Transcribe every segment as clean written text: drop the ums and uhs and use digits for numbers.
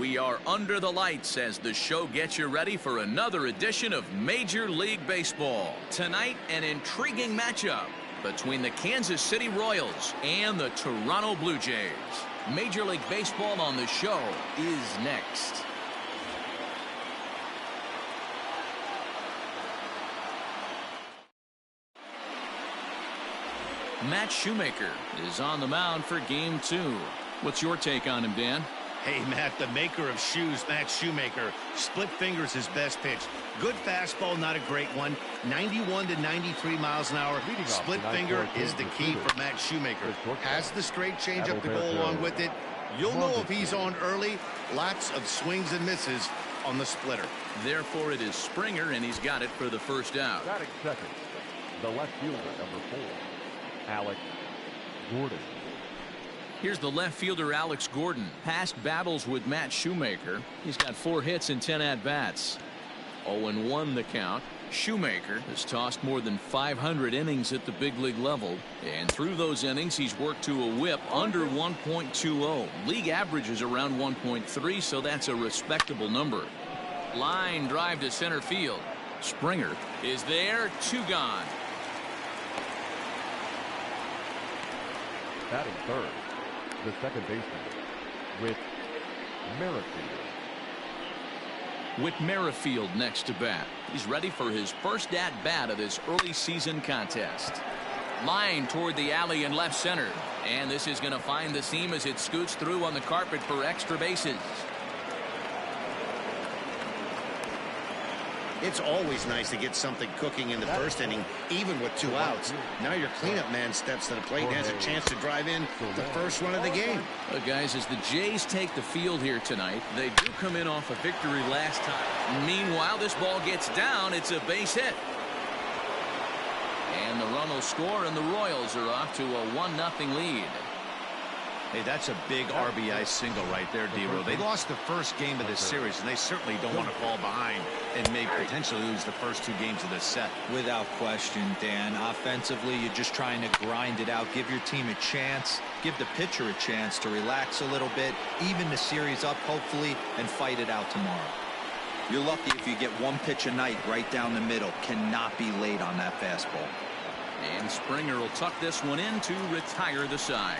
We are under the lights as the show gets you ready for another edition of Major League Baseball. Tonight, an intriguing matchup between the Kansas City Royals and the Toronto Blue Jays. Major League Baseball on the show is next. Matt Shoemaker is on the mound for Game 2. What's your take on him, Dan? Hey, Matt, the maker of shoes, Matt Shoemaker. Split fingers his best pitch. Good fastball, not a great one. 91 to 93 miles an hour. Split finger is the key for Matt Shoemaker. Has the straight changeup to go along with it. You'll know if he's on early. Lots of swings and misses on the splitter. Therefore, it is Springer, and he's got it for the first out. Batting second, the left fielder, number 4, Alex Gordon. Here's the left fielder, Alex Gordon. Past battles with Matt Shoemaker. He's got 4 hits and 10 at-bats. 0-1 the count. Shoemaker has tossed more than 500 innings at the big league level. And through those innings, he's worked to a whip under 1.20. League average is around 1.3, so that's a respectable number. Line drive to center field. Springer is there. 2 gone. Batting third, the second baseman, Whit Merrifield next to bat. He's ready for his first at-bat of this early season contest. Line toward the alley in left center. And this is going to find the seam as it scoots through on the carpet for extra bases. It's always nice to get something cooking in the first inning, even with 2 outs. Now your cleanup man steps to the plate and has a chance to drive in the first run of the game. Look, guys, as the Jays take the field here tonight, they do come in off a victory last time. Meanwhile, this ball gets down. It's a base hit. And the run will score, and the Royals are off to a 1-0 lead. Hey, that's a big RBI single right there, D-Row. They lost the first game of this series, and they certainly don't want to fall behind and may potentially lose the first 2 games of this set. Without question, Dan. Offensively, you're just trying to grind it out, give your team a chance, give the pitcher a chance to relax a little bit, even the series up, hopefully, and fight it out tomorrow. You're lucky if you get 1 pitch a night right down the middle. Cannot be late on that fastball. And Springer will tuck this one in to retire the side.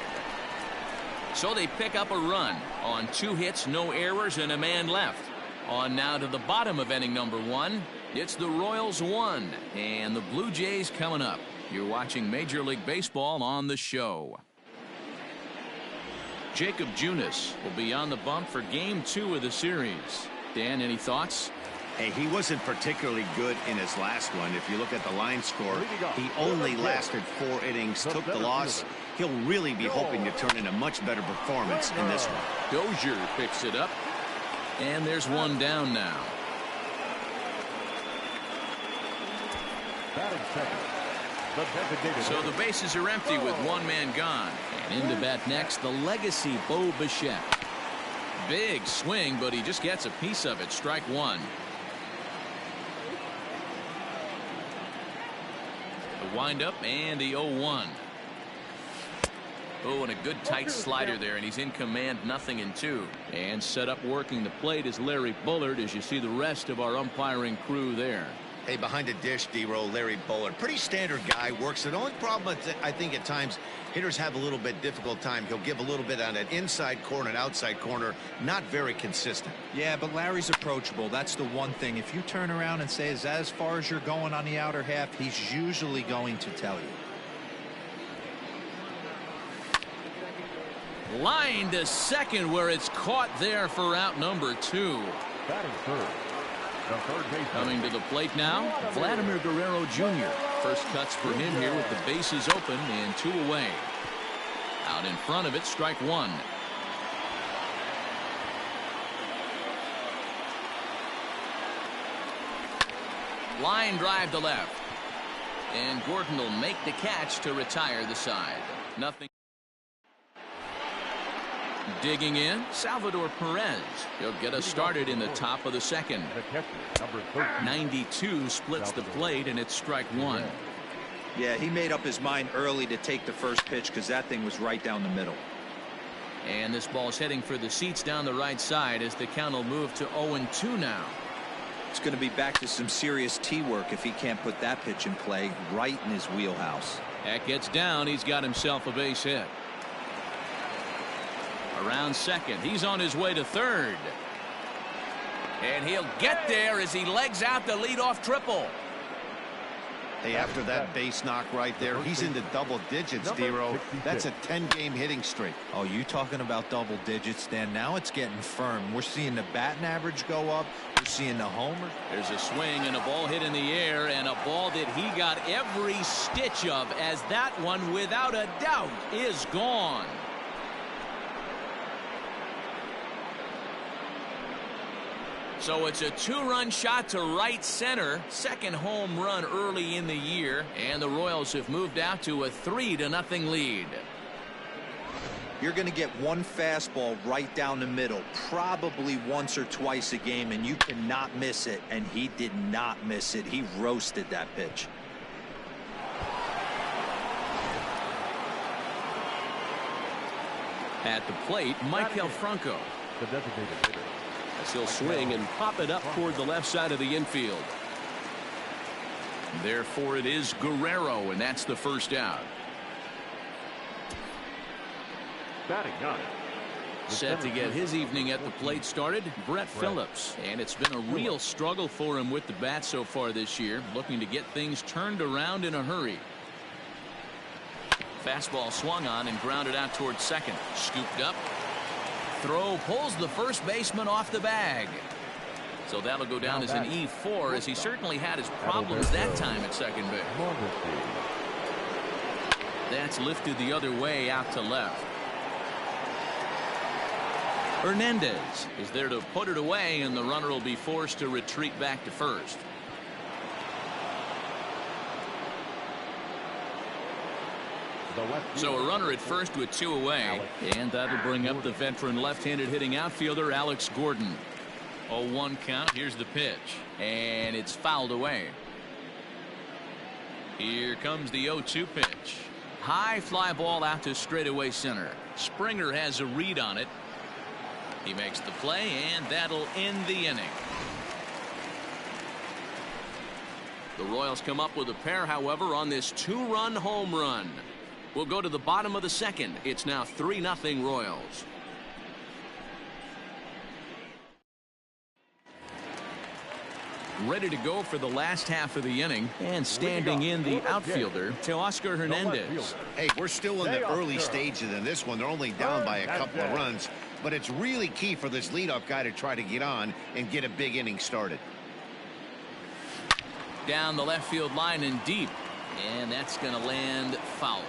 So they pick up a run on 2 hits, no errors, and a man left. On now to the bottom of inning number 1. It's the Royals 1 and the Blue Jays coming up. You're watching Major League Baseball on the show. Jacob Junis will be on the bump for Game 2 of the series. Dan, any thoughts? Hey, he wasn't particularly good in his last one. If you look at the line score, he only lasted 4 innings, took the loss. He'll really be hoping to turn in a much better performance in this one. Dozier picks it up. And there's 1 down now. So the bases are empty with 1 man gone. And into bat next, the legacy Bo Bichette. Big swing, but he just gets a piece of it. Strike 1. The windup and the 0-1. Oh, and a good tight slider there, and he's in command, 0-2. And set up working the plate is Larry Bullard, as you see the rest of our umpiring crew there. Hey, behind the dish, D-Row, Larry Bullard. Pretty standard guy, works. The only problem I think at times hitters have a little bit difficult time. He'll give a little bit on an inside corner and outside corner. Not very consistent. Yeah, but Larry's approachable. That's the one thing. If you turn around and say, is that as far as you're going on the outer half, he's usually going to tell you. Line to second, where it's caught there for out number 2. Batting third, the third baseman. Coming to the plate now, Vladimir Guerrero Jr. First cuts for him here with the bases open and 2 away. Out in front of it, strike 1. Line drive to left. And Gordon will make the catch to retire the side. Nothing. Digging in, Salvador Perez. He'll get us started in the top of the second. 92 splits the plate, and it's strike 1. Yeah, he made up his mind early to take the first pitch because that thing was right down the middle. And this ball's heading for the seats down the right side as the count will move to 0-2 now. It's going to be back to some serious tee work if he can't put that pitch in play right in his wheelhouse. That gets down. He's got himself a base hit. Around second. He's on his way to third. And he'll get there as he legs out the leadoff triple. Hey, after that base knock right there, he's into double digits, Dero. That's a 10-game hitting streak. Oh, you talking about double digits, Dan? Now it's getting firm. We're seeing the batting average go up. We're seeing the homer. There's a swing and a ball hit in the air, and a ball that he got every stitch of, as that one, without a doubt, is gone. So it's a 2-run shot to right center. Second home run early in the year. And the Royals have moved out to a 3-0 lead. You're going to get one fastball right down the middle, probably once or twice a game, and you cannot miss it. And he did not miss it. He roasted that pitch. At the plate, Michael Franco. The designated hitter. As he'll swing and pop it up toward the left side of the infield. Therefore, it is Guerrero, and that's the first out. Batting ninth. Set to get his evening at the plate started, Brett Phillips. And it's been a real struggle for him with the bat so far this year, looking to get things turned around in a hurry. Fastball swung on and grounded out towards second. Scooped up. Throw pulls the first baseman off the bag. So that'll go down as an E4, as he certainly had his problems that time at second base. That's lifted the other way out to left. Hernandez is there to put it away, and the runner will be forced to retreat back to first. So a runner at first with 2 away, and that'll bring up the veteran left-handed hitting outfielder Alex Gordon. 0-1 count. Here's the pitch, and it's fouled away. Here comes the 0-2 pitch. High fly ball out to straightaway center. Springer has a read on it. He makes the play, and that'll end the inning. The Royals come up with a pair, however, on this 2-run home run. We'll go to the bottom of the second. It's now 3-0 Royals. Ready to go for the last half of the inning, and standing in the outfielder, Teoscar Hernandez. Hey, we're still in the early stages in this one. They're only down by a couple of runs, but it's really key for this leadoff guy to try to get on and get a big inning started. Down the left field line and deep, and that's going to land foul.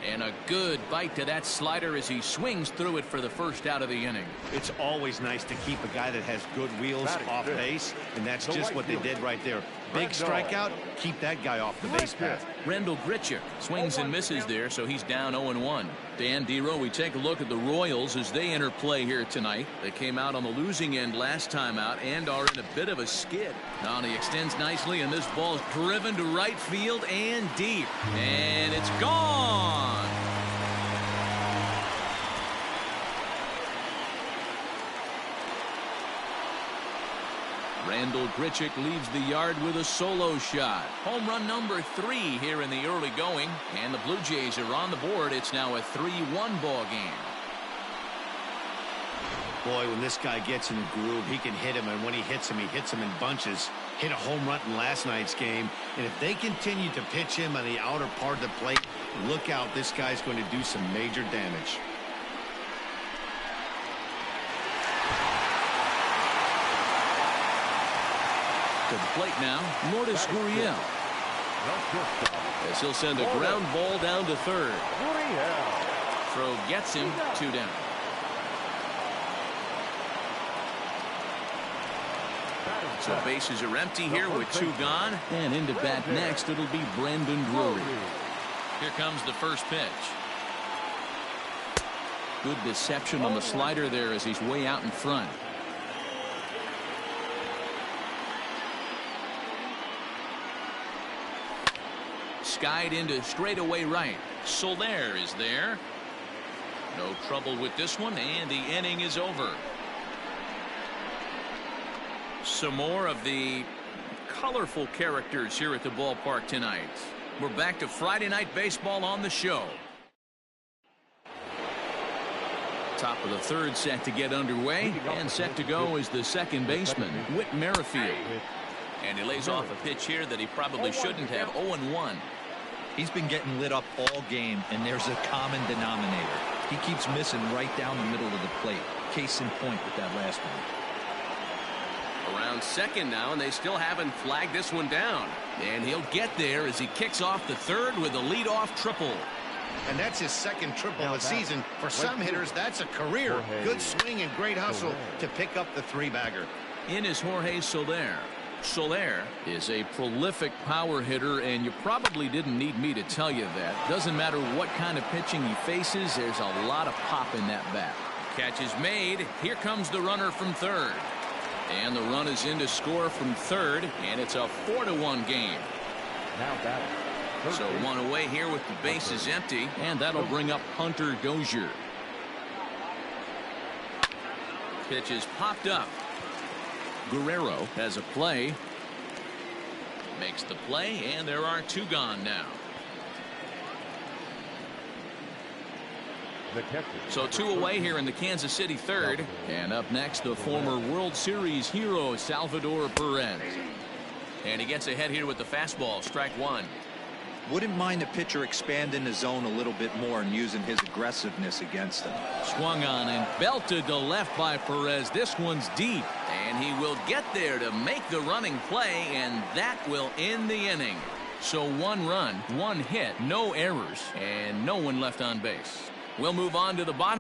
And a good bite to that slider as he swings through it for the first out of the inning. It's always nice to keep a guy that has good wheels off base, and that's just what they did right there. Big strikeout, keep that guy off the base path. Rendell Grichuk swings and misses there, so he's down 0-1. Dan Dero, we take a look at the Royals as they enter play here tonight. They came out on the losing end last time out and are in a bit of a skid. Now he extends nicely, and this ball is driven to right field and deep. And it's gone. Rendell Grichuk leaves the yard with a solo shot. Home run number 3 here in the early going, and the Blue Jays are on the board. It's now a 3-1 ball game. Boy, when this guy gets in the groove, he can hit him, and when he hits him in bunches. Hit a home run in last night's game, and if they continue to pitch him on the outer part of the plate, look out, this guy's going to do some major damage. To the plate now, Lourdes Gurriel. As he'll send a ground ball down to third. Throw gets him 2 down. So bases are empty here with 2 gone. And into bat next, it'll be Brandon Drury. Here comes the first pitch. Good deception on the slider there as he's way out in front. skied into straightaway right. Soler is there. No trouble with this one, and the inning is over. Some more of the colorful characters here at the ballpark tonight. We're back to Friday Night Baseball on the show. Top of the third set to get underway, and set to go is the second baseman, Whit Merrifield. And he lays off a pitch here that he probably shouldn't have. 0-1. He's been getting lit up all game, and there's a common denominator. He keeps missing right down the middle of the plate. Case in point with that last one. Around second now, and they still haven't flagged this one down. And he'll get there as he kicks off the third with a leadoff triple. And that's his second triple of the season. For some hitters, that's a career. Good swing and great hustle to pick up the three-bagger. In is Jorge Soler. Soler is a prolific power hitter, and you probably didn't need me to tell you that. Doesn't matter what kind of pitching he faces, there's a lot of pop in that bat. Catch is made. Here comes the runner from third. And the run is in to score from third, and it's a 4-1 game. Now batting. So one away here with the bases empty, and that'll bring up Hunter Dozier. Pitch is popped up. Guerrero has a play. Makes the play, and there are two gone now. So two away here in the Kansas City third. And up next, the former World Series hero, Salvador Perez. And he gets ahead here with the fastball, strike one. Wouldn't mind a pitcher expanding the zone a little bit more and using his aggressiveness against them. Swung on and belted to left by Perez. This one's deep, and he will get there to make the running play, and that will end the inning. So one run, one hit, no errors, and no one left on base. We'll move on to the bottom.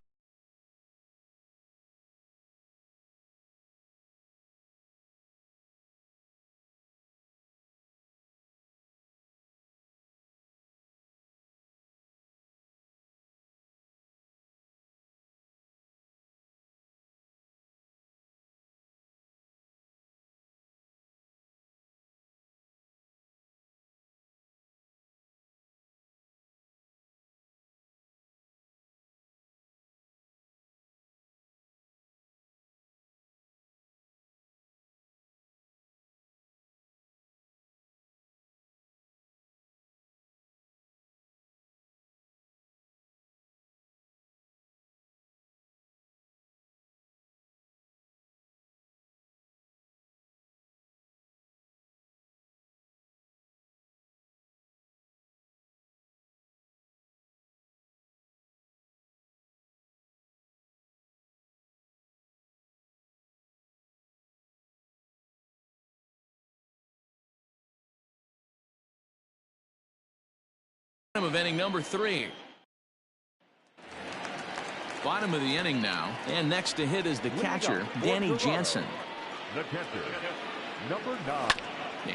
Of inning number 3. Bottom of the inning now, and next to hit is the catcher, Danny Jansen. The catcher, number 9.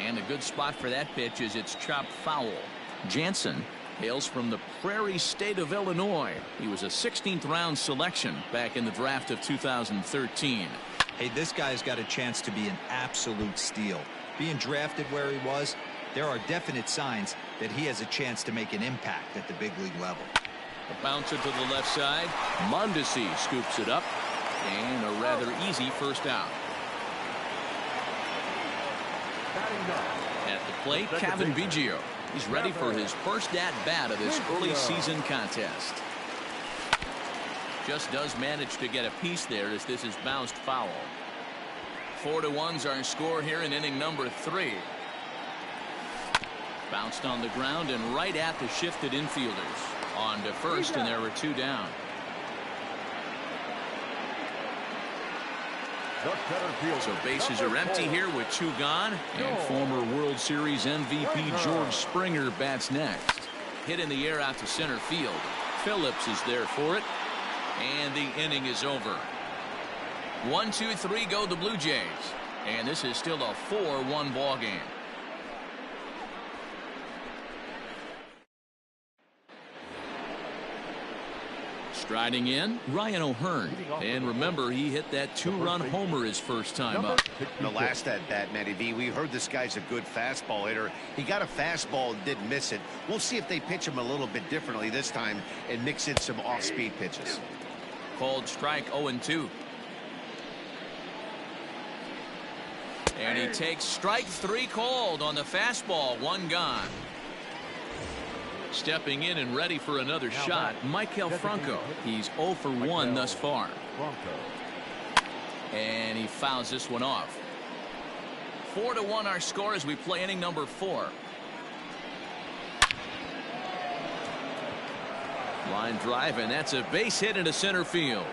And a good spot for that pitch is it's chopped foul. Jansen hails from the Prairie State of Illinois. He was a 16th round selection back in the draft of 2013. Hey, this guy's got a chance to be an absolute steal. Being drafted where he was, there are definite signs that he has a chance to make an impact at the big league level. A bouncer to the left side. Mondesi scoops it up, and a rather easy first out. At the plate, Kevin Biggio. He's ready for his first at-bat of this early season contest. Just does manage to get a piece there as this is bounced foul. 4-1's our score here in inning number 3. Bounced on the ground and right at the shifted infielders. On to first, and there were 2 down. So bases are empty here with 2 gone, and former World Series MVP George Springer bats next. Hit in the air out to center field. Phillips is there for it, and the inning is over. 1-2-3 go the Blue Jays, and this is still a 4-1 ball game. Striding in, Ryan O'Hearn. And remember, he hit that 2-run homer his first time up. The last at bat, Matty V, we heard this guy's a good fastball hitter. He got a fastball and did miss it. We'll see if they pitch him a little bit differently this time and mix in some off-speed pitches. Called strike 0-2. And he takes strike 3 called on the fastball. 1 gone. Stepping in and ready for another shot, Maikel Franco. He's 0 for 1 thus far. And he fouls this one off. 4-1 our score as we play inning number 4. Line drive, and that's a base hit into center field.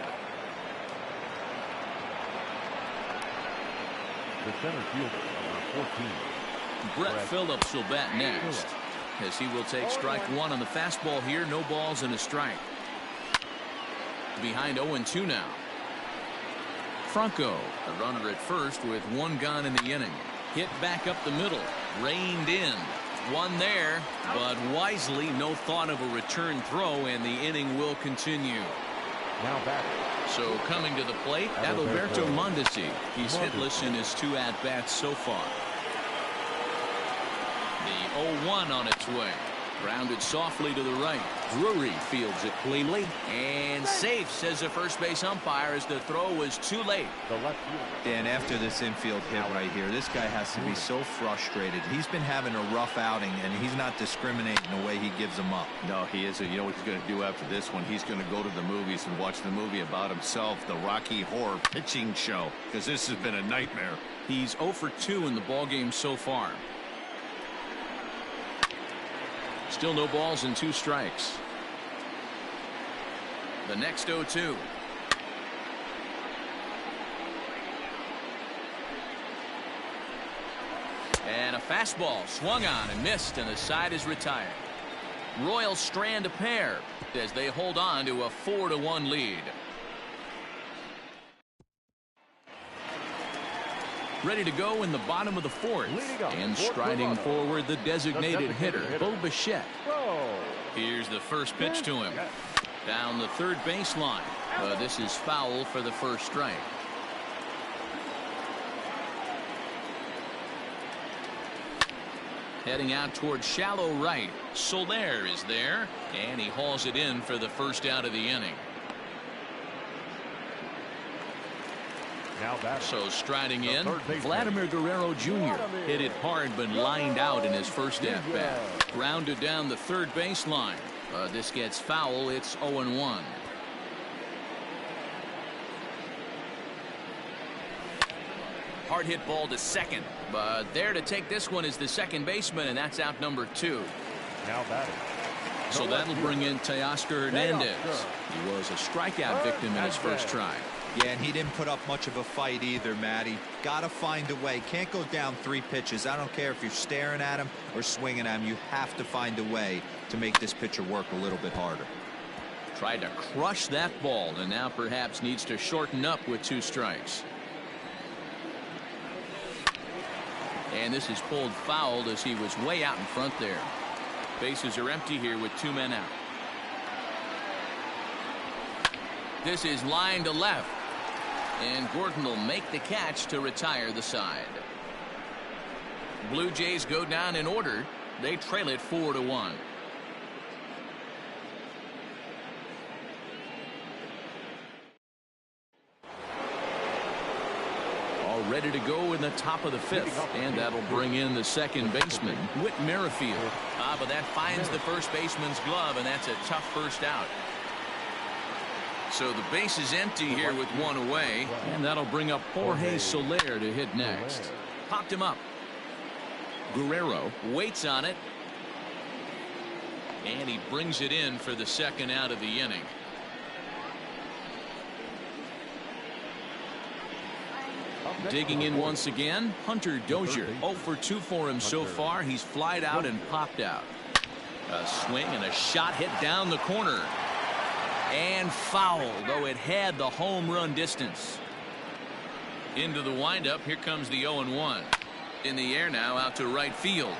The center fielder, number 14. Brett Phillips will bat next, as he will take strike 1 on the fastball here. No balls and a strike. Behind 0-2 now. Franco, a runner at first with 1 gone in the inning. Hit back up the middle, reined in. 1 there, but wisely no thought of a return throw, and the inning will continue. Now back. So coming to the plate, Adalberto Mondesi. He's hitless in his 2 at-bats so far. The 0-1 on its way. Grounded softly to the right. Drury fields it cleanly and safe, says the first base umpire, as the throw was too late. The left fielder. Dan, after this infield hit right here, this guy has to be so frustrated. He's been having a rough outing, and he's not discriminating the way he gives them up. No, he isn't. You know what he's going to do after this one? He's going to go to the movies and watch the movie about himself, the Rocky Horror Pitching Show, because this has been a nightmare. He's 0 for 2 in the ballgame so far. Still no balls and 2 strikes. The next 0-2. And a fastball swung on and missed, and the side is retired. Royals strand a pair as they hold on to a 4-1 lead. Ready to go in the bottom of the 4th. And striding forward, the designated hitter, Bo Bichette. Here's the first pitch to him. Down the third baseline. This is foul for the first strike. Heading out toward shallow right. Soler is there, and he hauls it in for the first out of the inning. So striding in, Vladimir Guerrero Jr. hit it hard but lined out in his first at bat. Grounded down the third baseline. This gets foul. It's 0-1. Hard hit ball to second, but there to take this one is the second baseman, and that's out number 2. Now batting. So that'll bring in Teoscar Hernandez. He was a strikeout victim in his first try. Yeah, and he didn't put up much of a fight either, Matty. Gotta find a way. Can't go down 3 pitches. I don't care if you're staring at him or swinging at him. You have to find a way to make this pitcher work a little bit harder. Tried to crush that ball, and now perhaps needs to shorten up with 2 strikes. And this is pulled foul as he was way out in front there. Bases are empty here with 2 men out. This is line to left. And Gordon will make the catch to retire the side. Blue Jays go down in order. They trail it 4-1. All ready to go in the top of the 5th. And that'll bring in the second baseman, Whit Merrifield. But that finds the first baseman's glove, and that's a tough first out. So the base is empty here with 1 away, and that'll bring up Jorge Soler to hit next. Popped him up. Guerrero waits on it, and he brings it in for the second out of the inning. Digging in once again, Hunter Dozier. 0 for 2 for him so far. He's flied out and popped out. A swing and a shot hit down the corner. And foul, though it had the home run distance. Into the windup. Here comes the 0-1. In the air now, out to right field.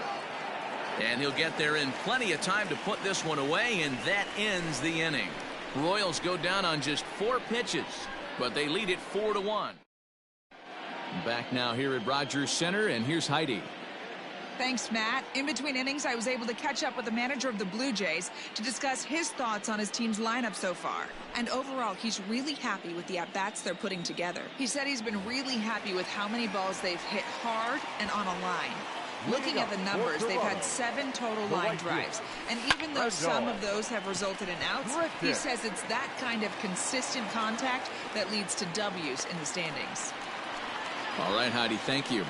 And he'll get there in plenty of time to put this one away, and that ends the inning. Royals go down on just 4 pitches, but they lead it 4-1. Back now here at Rogers Center, and here's Heidi. Thanks, Matt. In between innings, I was able to catch up with the manager of the Blue Jays to discuss his thoughts on his team's lineup so far. And overall, he's really happy with the at-bats they're putting together. He said he's been really happy with how many balls they've hit hard and on a line. Looking at the numbers, they've had 7 total line drives. And even though some of those have resulted in outs, he says it's that kind of consistent contact that leads to W's in the standings. All right, Heidi, thank you.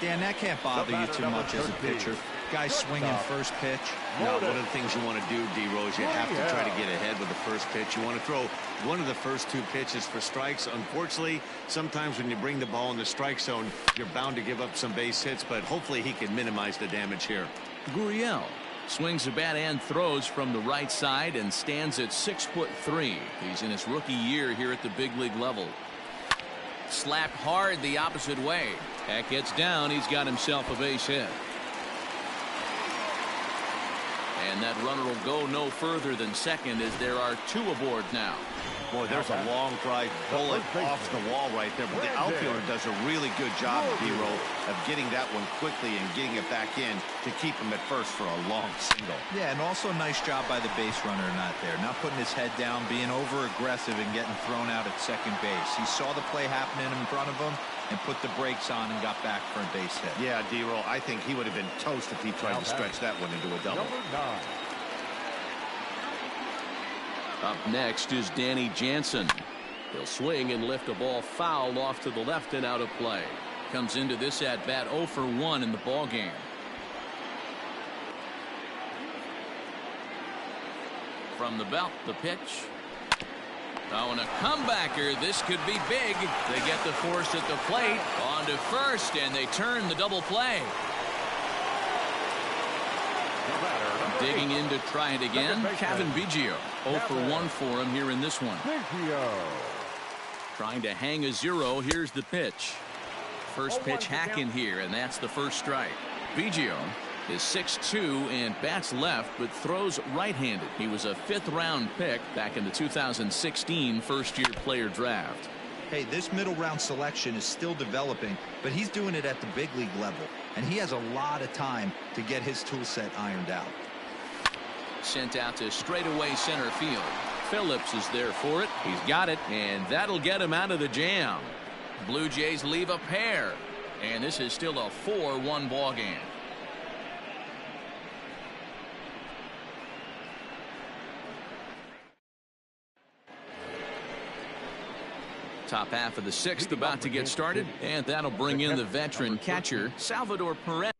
Dan, that can't bother you too much as a pitcher. Guy swinging first pitch. No, one of the things you want to do, D-Rose, you have to try to get ahead with the first pitch. You want to throw one of the first 2 pitches for strikes. Unfortunately, sometimes when you bring the ball in the strike zone, you're bound to give up some base hits, but hopefully he can minimize the damage here. Gurriel swings the bat and throws from the right side and stands at 6'3". He's in his rookie year here at the big league level. Slapped hard the opposite way. That gets down. He's got himself a base hit. And that runner will go no further than second as there are 2 aboard now. Boy, there's a long drive bullet off the wall right there, but the outfielder does a really good job, D-Row, of getting that one quickly and getting it back in to keep him at first for a long single. Yeah, and also nice job by the base runner not there. Not putting his head down, being over-aggressive and getting thrown out at second base. He saw the play happening in front of him and put the brakes on and got back for a base hit. Yeah, D-Row, I think he would have been toast if he tried to stretch that one into a double. Up next is Danny Jansen. He'll swing and lift a ball foul off to the left and out of play. Comes into this at bat 0 for 1 in the ball game. From the belt, the pitch. Oh, and a comebacker. This could be big. They get the force at the plate. On to first, and they turn the double play. Digging in to try it again, Kevin Biggio. 0 for 1 for him here in this one. Trying to hang a 0. Here's the pitch. First pitch hack in here, and that's the first strike. Biggio is 6'2" and bats left, but throws right-handed. He was a 5th-round pick back in the 2016 first-year player draft. Hey, this middle-round selection is still developing, but he's doing it at the big league level, and he has a lot of time to get his tool set ironed out. Sent out to straightaway center field. Phillips is there for it. He's got it, and that'll get him out of the jam. Blue Jays leave a pair, and this is still a 4-1 ball game. Top half of the 6th about to get started, and that'll bring in the veteran catcher Salvador Perez.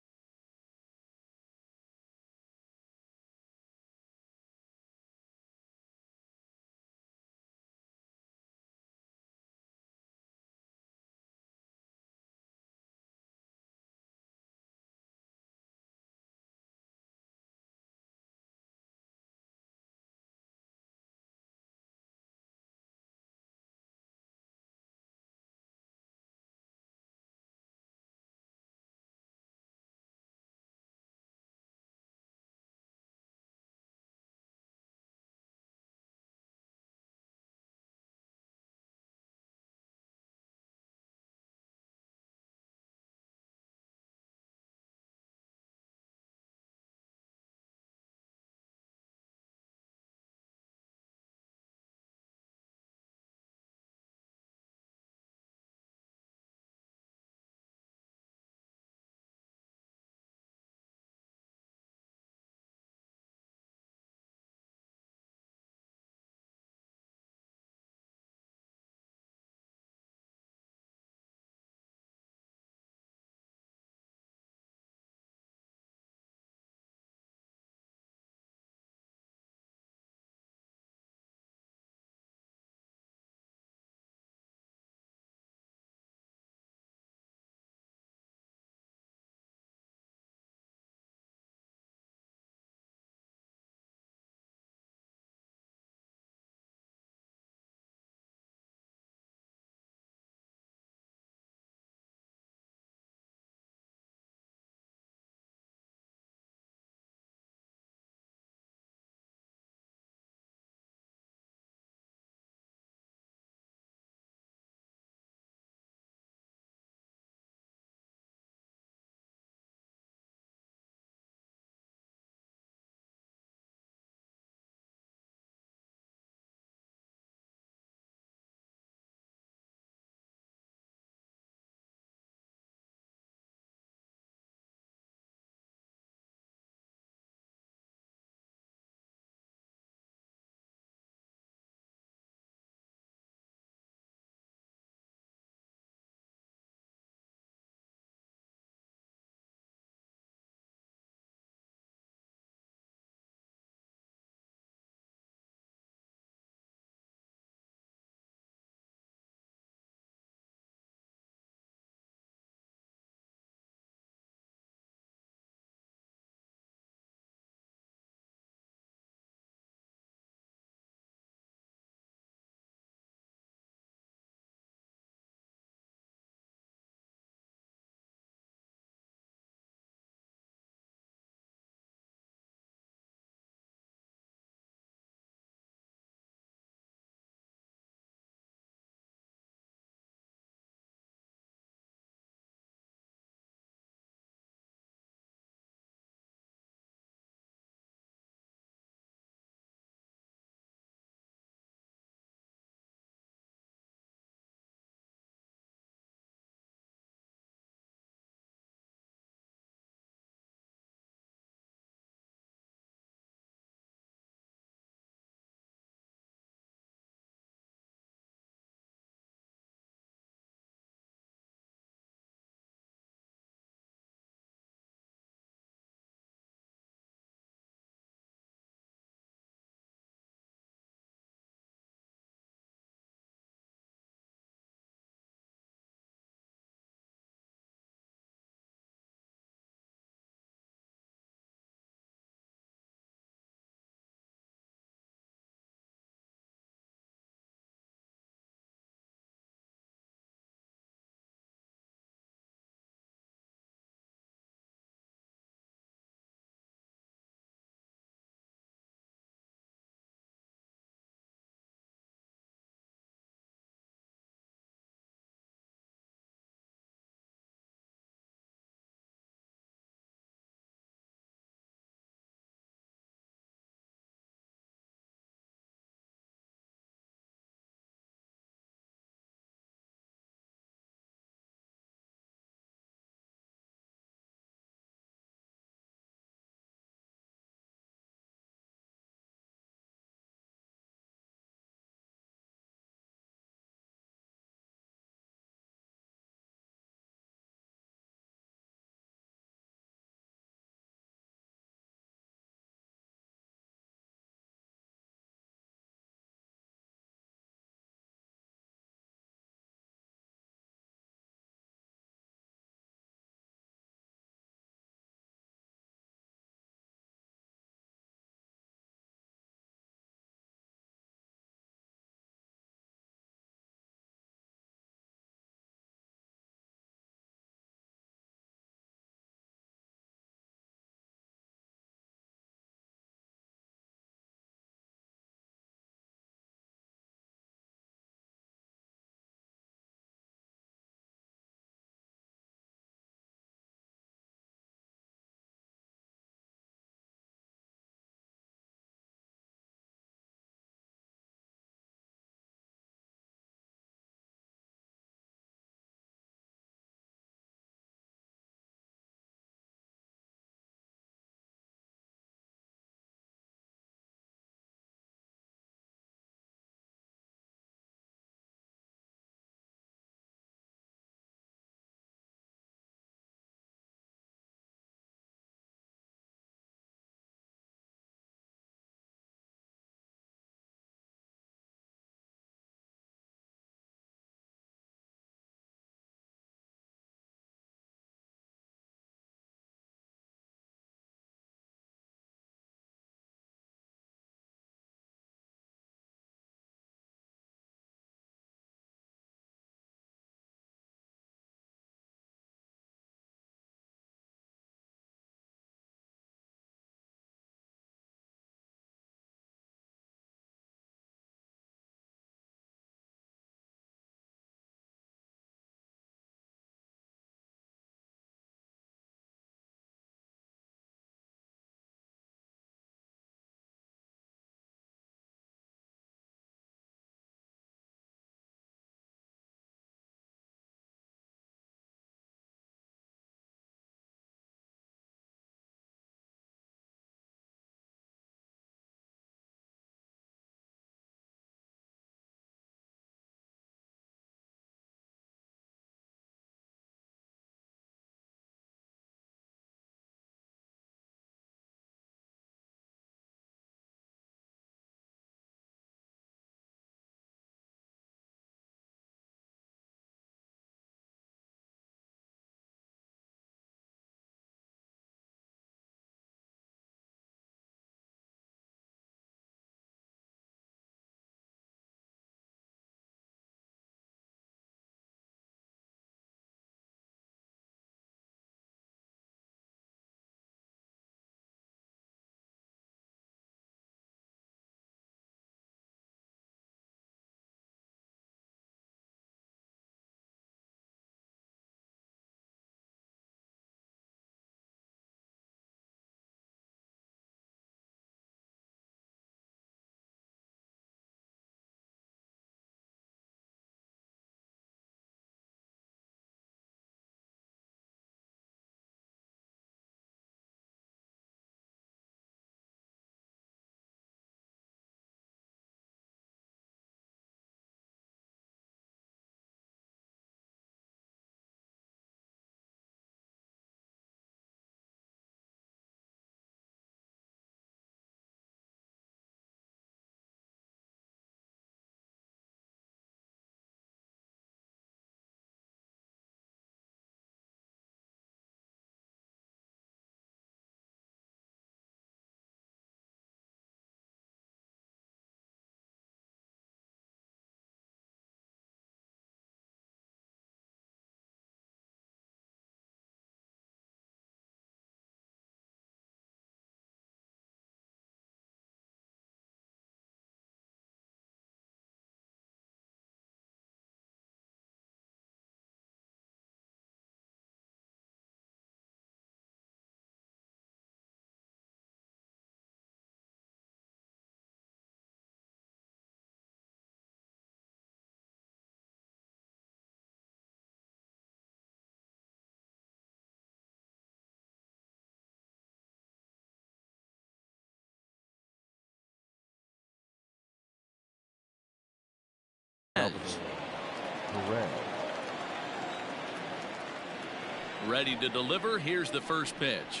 Ready to deliver. Here's the first pitch.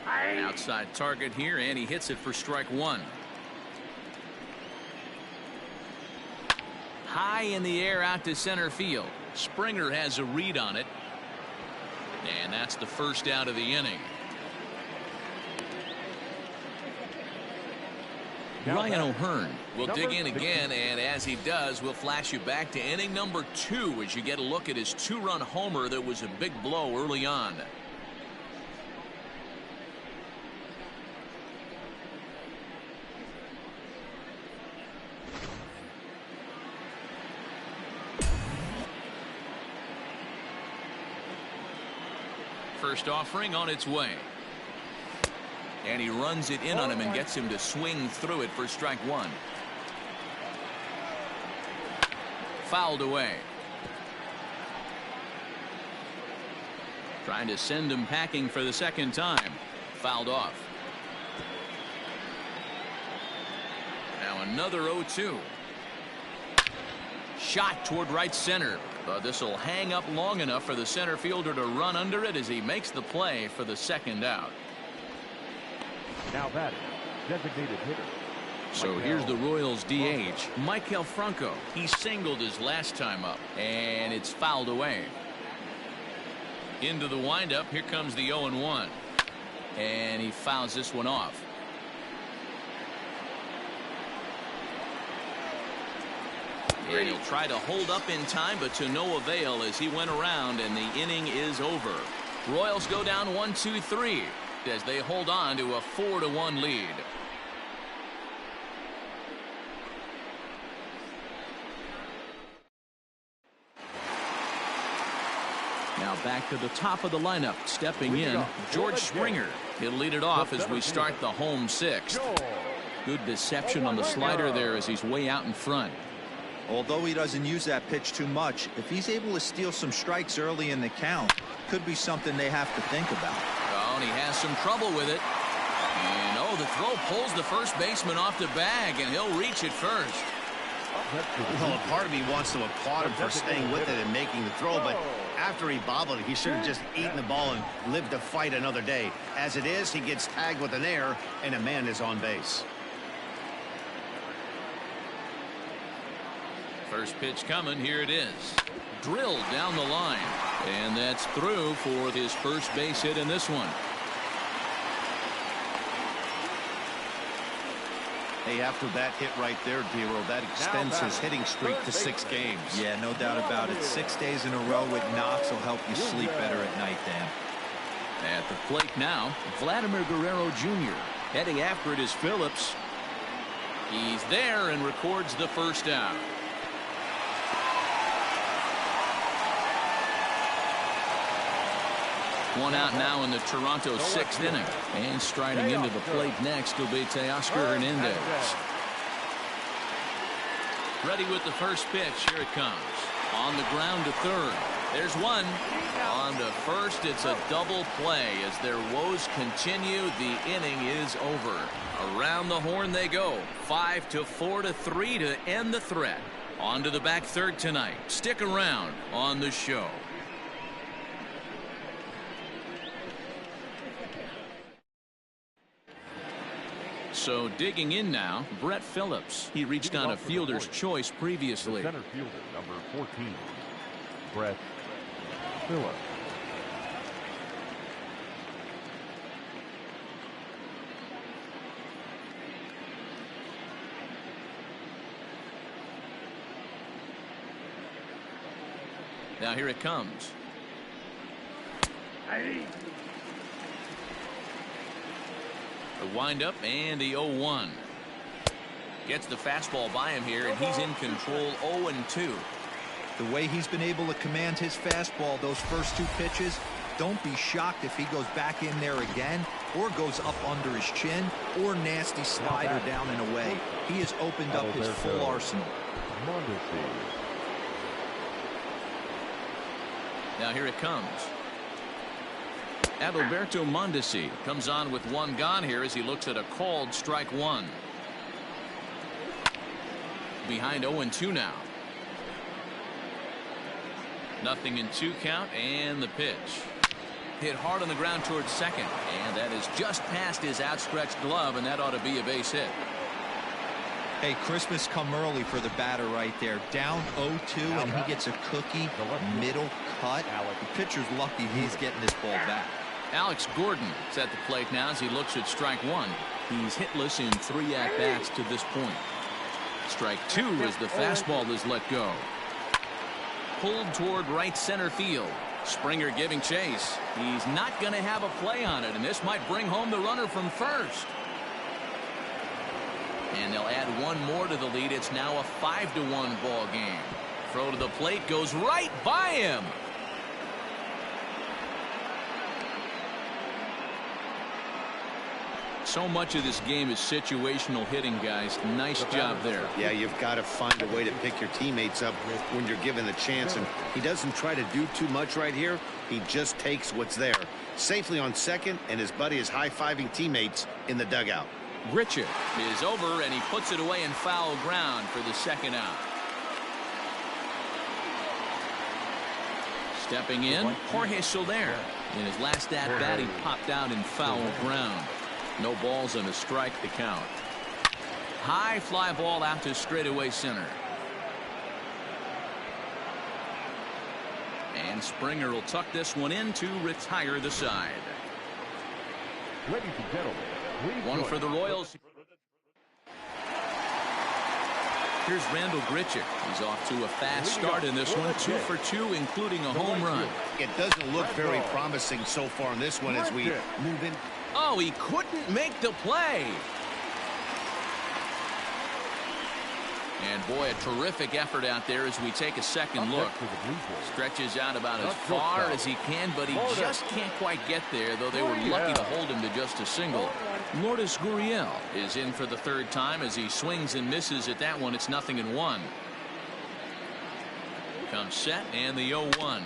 Outside target here, and he hits it for strike one. High in the air out to center field. Springer has a read on it. And that's the first out of the inning. Ryan O'Hearn will dig in again, and as he does, we'll flash you back to inning number 2 as you get a look at his 2-run homer that was a big blow early on. First offering on its way. And he runs it in on him and gets him to swing through it for strike one. Fouled away. Trying to send him packing for the second time. Fouled off. Now another 0-2. Shot toward right center. But this will hang up long enough for the center fielder to run under it as he makes the play for the second out. Now batting, designated hitter. So here's the Royals DH, Maikel Franco. He singled his last time up, and it's fouled away. Into the windup, here comes the 0-1. And he fouls this one off. And he'll try to hold up in time, but to no avail as he went around, and the inning is over. Royals go down 1-2-3 as they hold on to a 4-1 lead. Now back to the top of the lineup. Stepping in, George Springer. He'll lead it off as we start the home sixth. Good deception on the slider there as he's way out in front. Although he doesn't use that pitch too much, if he's able to steal some strikes early in the count, could be something they have to think about. Oh, and he has some trouble with it. And oh, the throw pulls the first baseman off the bag, and he'll reach it first. Well, a part of me wants to applaud him for staying with it and making the throw, but after he bobbled it, he should have just eaten the ball and lived to fight another day. As it is, he gets tagged with an error, and a man is on base. First pitch coming. Here it is. Drilled down the line. And that's through for his first base hit in this one. Hey, after that hit right there, Dero, that extends his hitting streak to 6 games. Yeah, no doubt about it. 6 days in a row with knocks will help you sleep better at night, Dan. At the plate now, Vladimir Guerrero Jr. Heading after it is Phillips. He's there and records the first out. One out now in the Toronto 6th inning. And striding into the plate next will be Teoscar Hernandez. Ready with the first pitch. Here it comes. On the ground to third. There's one. On to first, it's a double play. As their woes continue, the inning is over. Around the horn they go. 5-4-3 to end the threat. On to the back third tonight. Stick around on the show. So digging in now, Brett Phillips. He reached on a fielder's choice previously. The center fielder, number 14, Brett Phillips. Now here it comes. The windup and the 0-1. Gets the fastball by him here, and he's in control. 0-2. The way he's been able to command his fastball those first 2 pitches, don't be shocked if he goes back in there again or goes up under his chin or nasty slider down and away. He has opened up his full arsenal. Now here it comes. Adalberto Mondesi comes on with 1 gone here as he looks at a called strike 1. Behind 0-2 now. Nothing in 2 count, and the pitch. Hit hard on the ground towards second. And that is just past his outstretched glove, and that ought to be a base hit. Hey, Christmas come early for the batter right there. Down 0-2, and he gets a cookie middle cut. The pitcher's lucky he's getting this ball back. Alex Gordon is at the plate now as he looks at strike one. He's hitless in 3 at-bats to this point. Strike 2 as the fastball is let go. Pulled toward right center field. Springer giving chase. He's not going to have a play on it, and this might bring home the runner from first. And they'll add one more to the lead. It's now a 5-1 ball game. Throw to the plate goes right by him. So much of this game is situational hitting, guys. Nice job there. Yeah, you've got to find a way to pick your teammates up when you're given the chance, and he doesn't try to do too much right here. He just takes what's there. Safely on second, and his buddy is high-fiving teammates in the dugout. Grichuk is over, and he puts it away in foul ground for the second out. Stepping in, Jorge Soler. In his last at-bat, he popped out in foul ground. No balls and a strike to count. High fly ball out to straightaway center. And Springer will tuck this one in to retire the side. Ladies and gentlemen, one for the Royals. Here's Randall Grichuk. He's off to a fast start in this one. 2 for 2, including a home run. It doesn't look very promising so far in this one as we move in. Oh, he couldn't make the play. And boy, a terrific effort out there as we take a second look. Stretches out about as far as he can, but he just can't quite get there, though they were lucky to hold him to just a single. Lourdes Gurriel is in for the third time as he swings and misses at that one. It's 0-1. Comes set and the 0-1.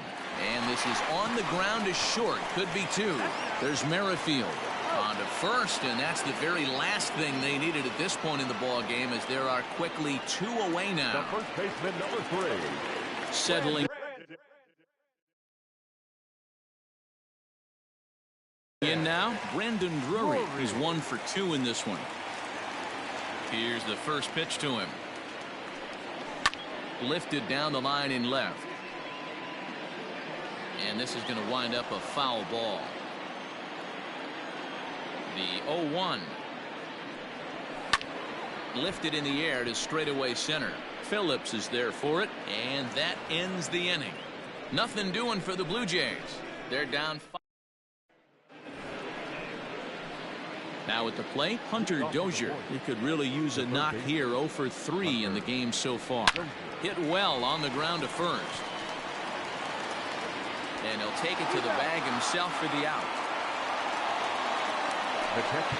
And this is on the ground is short. Could be 2. There's Merrifield on to first, and that's the very last thing they needed at this point in the ball game, as there are quickly 2 away now. The first baseman, number 3. Settling in now, Brandon Drury. He's 1 for 2 in this one. Here's the first pitch to him. Lifted down the line in left. And this is going to wind up a foul ball. The 0-1. Lifted in the air to straightaway center. Phillips is there for it, and that ends the inning. Nothing doing for the Blue Jays. They're down 5. Now at the plate, Hunter Dozier. He could really use a knock here. 0 for 3 in the game so far. Hit well on the ground to first. And he'll take it to the bag himself for the out.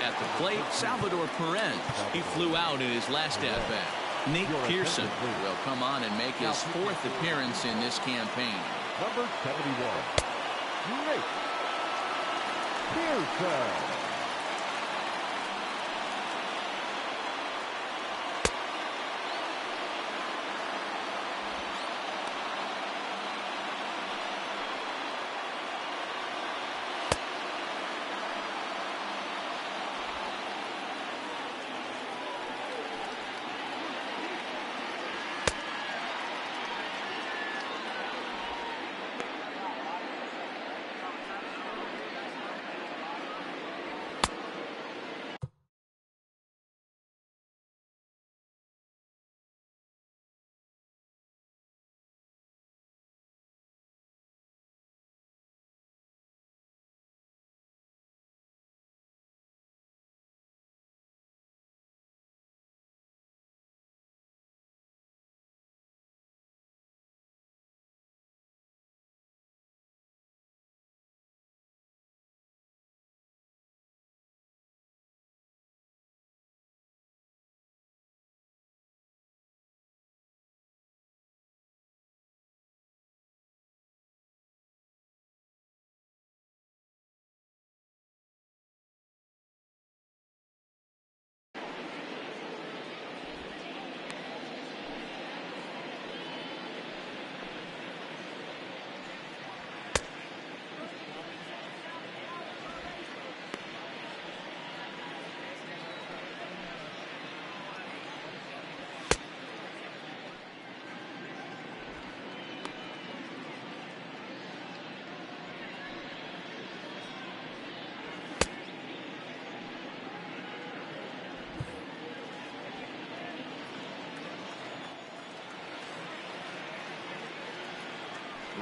At the plate, Salvador Perez. He flew out in his last at-bat. Nate Pearson will come on and make his 4th appearance in this campaign. Number 71, Nate Pearson.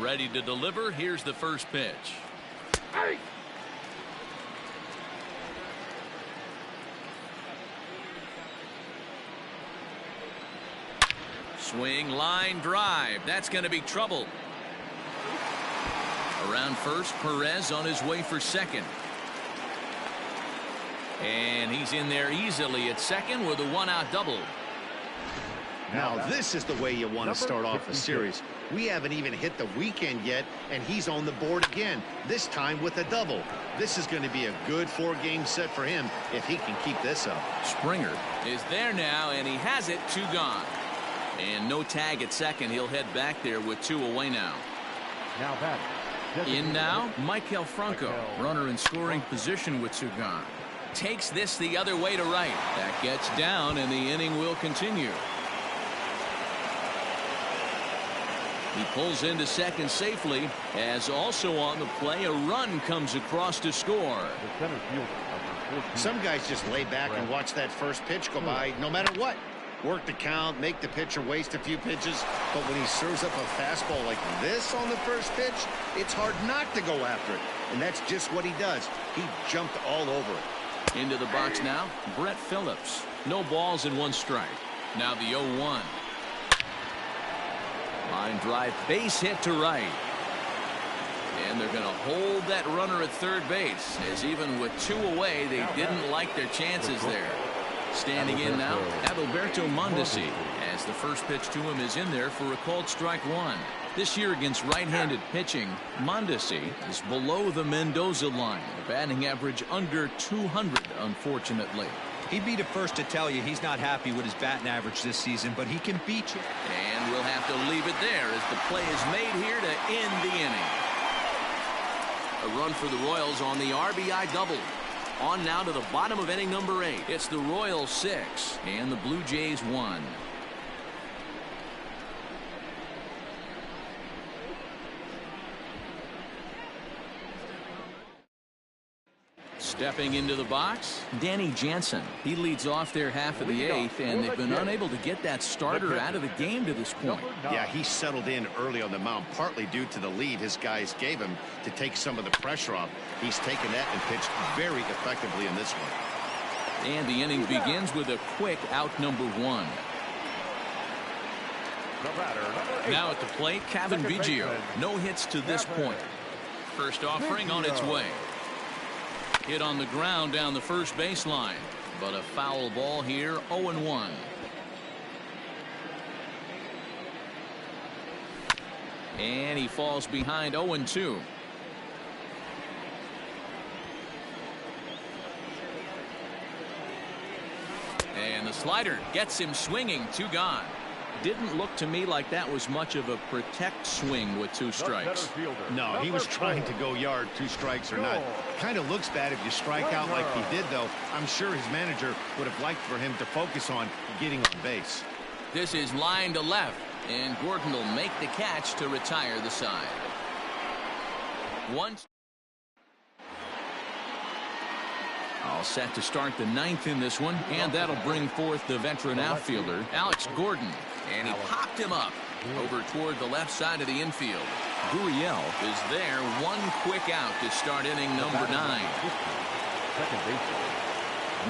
Ready to deliver. Here's the first pitch. Swing, line drive. That's going to be trouble. Around first, Perez on his way for second. And he's in there easily at second with a one-out double. Now this is the way you want to start off a series. We haven't even hit the weekend yet, and he's on the board again, this time with a double. This is going to be a good 4-game set for him if he can keep this up. Springer is there now, and he has it. 2 gone. And no tag at second. He'll head back there with 2 away now. Now batting. In now, Maikel Franco, runner in scoring position with 2 gone. Takes this the other way to right. That gets down, and the inning will continue. He pulls into second safely, as also on the play a run comes across to score. Some guys just lay back and watch that first pitch go by no matter what. Work the count, make the pitcher waste a few pitches, but when he serves up a fastball like this on the first pitch, it's hard not to go after it, and that's just what he does. He jumped all over it. Into the box now, Brett Phillips. No balls and 1 strike. Now the 0-1. Line drive, base hit to right. And they're going to hold that runner at third base, as even with 2 away, they didn't like their chances there. Standing in now, Adalberto Mondesi, as the first pitch to him is in there for a called strike 1. This year against right-handed pitching, Mondesi is below the Mendoza line. The batting average under 200, unfortunately. He'd be the first to tell you he's not happy with his batting average this season, but he can beat you. And we'll have to leave it there as the play is made here to end the inning. A run for the Royals on the RBI double. On now to the bottom of inning number 8. It's the Royals 6 and the Blue Jays 1. Stepping into the box, Danny Jansen. He leads off their half of the 8th, and they've been unable to get that starter out of the game to this point. Yeah, he settled in early on the mound, partly due to the lead his guys gave him to take some of the pressure off. He's taken that and pitched very effectively in this one. And the inning begins with a quick out number 1. Now at the plate, Kevin Biggio. No hits to this point. First offering on its way. Hit on the ground down the first baseline, but a foul ball here. 0-1. And he falls behind. 0-2. And the slider gets him swinging. 2 gone. Didn't look to me like that was much of a protect swing with 2 strikes. No, he was trying to go yard, 2 strikes or not. Kind of looks bad if you strike out like he did, though. I'm sure his manager would have liked for him to focus on getting on base. This is line to left, and Gordon will make the catch to retire the side. Once. All set to start the 9th in this one, and that'll bring forth the veteran outfielder, Alex Gordon. And he popped him up over toward the left side of the infield. Gurriel is there. 1 quick out to start inning number 9.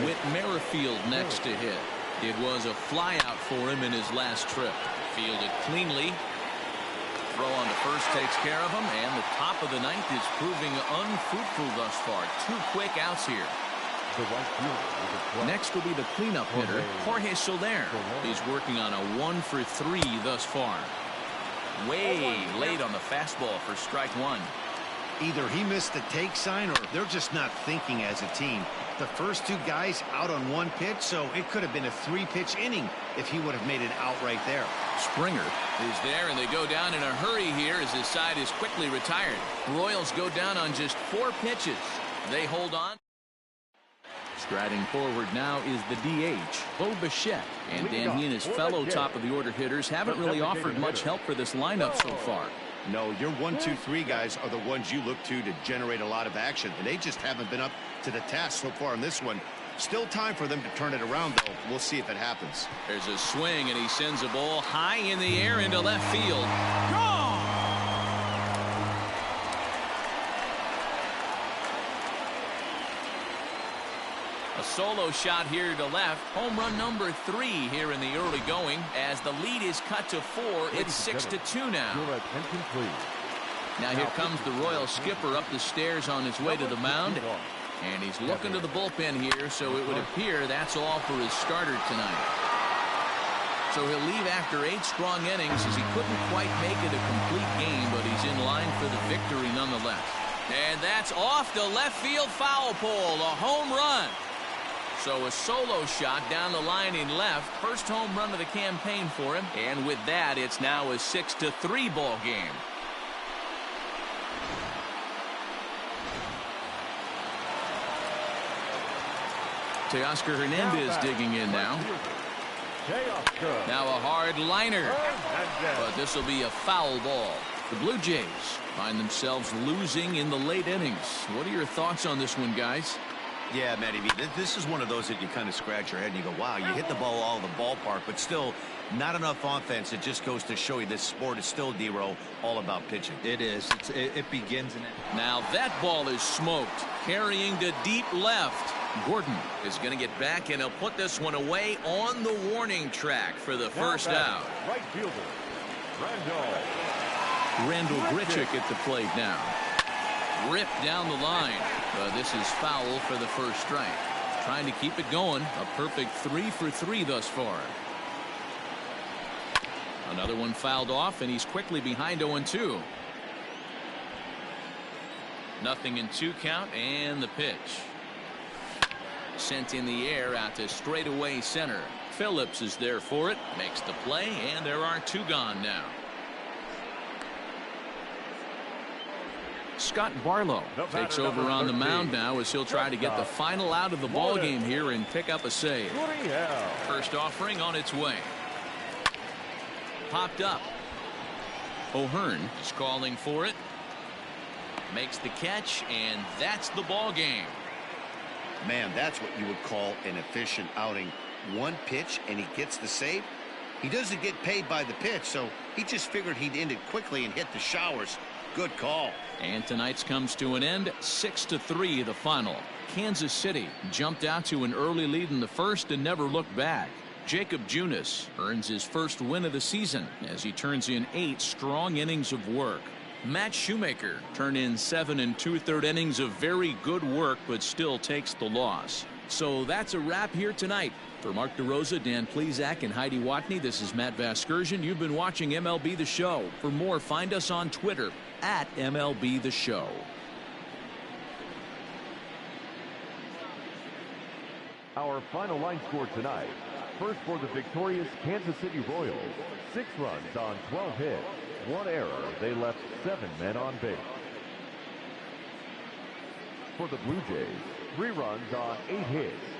Whit Merrifield next to hit. It was a flyout for him in his last trip. Fielded cleanly. Throw on the first takes care of him, and the top of the 9th is proving unfruitful thus far. 2 quick outs here. Next will be the cleanup hitter, Jorge Soler. He's working on a 1 for 3 thus far. Way late on the fastball for strike 1. Either he missed the take sign or they're just not thinking as a team. The first 2 guys out on 1 pitch, so it could have been a 3-pitch inning if he would have made it out right there. Springer is there, and they go down in a hurry here as his side is quickly retired. Royals go down on just 4 pitches. They hold on. Striding forward now is the DH, Bo Bichette, and Dan, he and his fellow top-of-the-order hitters haven't really offered much help for this lineup so far. No, your 1, 2, 3 guys are the ones you look to generate a lot of action, and they just haven't been up to the task so far in this one. Still time for them to turn it around, though. We'll see if it happens. There's a swing, and he sends a ball high in the air into left field. Gone! A solo shot here to left. Home run number 3 here in the early going. As the lead is cut to 4, it's 6-2 now. Your attention, please. Now here comes the Royal skipper up the stairs on his way to the mound. And he's looking to the bullpen here, so it would appear that's all for his starter tonight. So he'll leave after 8 strong innings as he couldn't quite make it a complete game, but he's in line for the victory nonetheless. And that's off the left field foul pole, a home run. So a solo shot down the line in left. First home run of the campaign for him. And with that, it's now a 6-3 ball game. Teoscar Hernandez digging in now. Now a hard liner. But this will be a foul ball. The Blue Jays find themselves losing in the late innings. What are your thoughts on this one, guys? Yeah, Matty, this is one of those that you kind of scratch your head and you go, wow, you hit the ball all over the ballpark, but still not enough offense. It just goes to show you this sport is still, D-Row, all about pitching. It is. It begins in it. Now that ball is smoked, carrying to deep left. Gordon is going to get back, and he'll put this one away on the warning track for the first out. Right fielder, Randall Grichuk at the plate now. Ripped down the line. This is foul for the first strike. Trying to keep it going. A perfect 3 for 3 thus far. Another one fouled off, and he's quickly behind 0-2. Nothing in 2 count, and the pitch. Sent in the air out to straightaway center. Phillips is there for it. Makes the play, and there are 2 gone now. Scott Barlow takes over on the mound now as he'll try to get the final out of the ball game here and pick up a save. First offering on its way. Popped up. O'Hearn is calling for it. Makes the catch, and that's the ball game. Man, that's what you would call an efficient outing. 1 pitch, and he gets the save. He doesn't get paid by the pitch, so he just figured he'd end it quickly and hit the showers. Good call. And tonight's comes to an end. 6-3 the final. Kansas City jumped out to an early lead in the first and never looked back. Jacob Junis earns his first win of the season as he turns in 8 strong innings of work. Matt Shoemaker turned in 7 2/3 innings of very good work, but still takes the loss. So that's a wrap here tonight. For Mark DeRosa, Dan Plesac, and Heidi Watney, this is Matt Vasgersian. You've been watching MLB The Show. For more, find us on Twitter @MLB The Show. Our final line score tonight. First for the victorious Kansas City Royals. 6 runs on 12 hits. 1 error. They left 7 men on base. For the Blue Jays, 3 runs on 8 hits.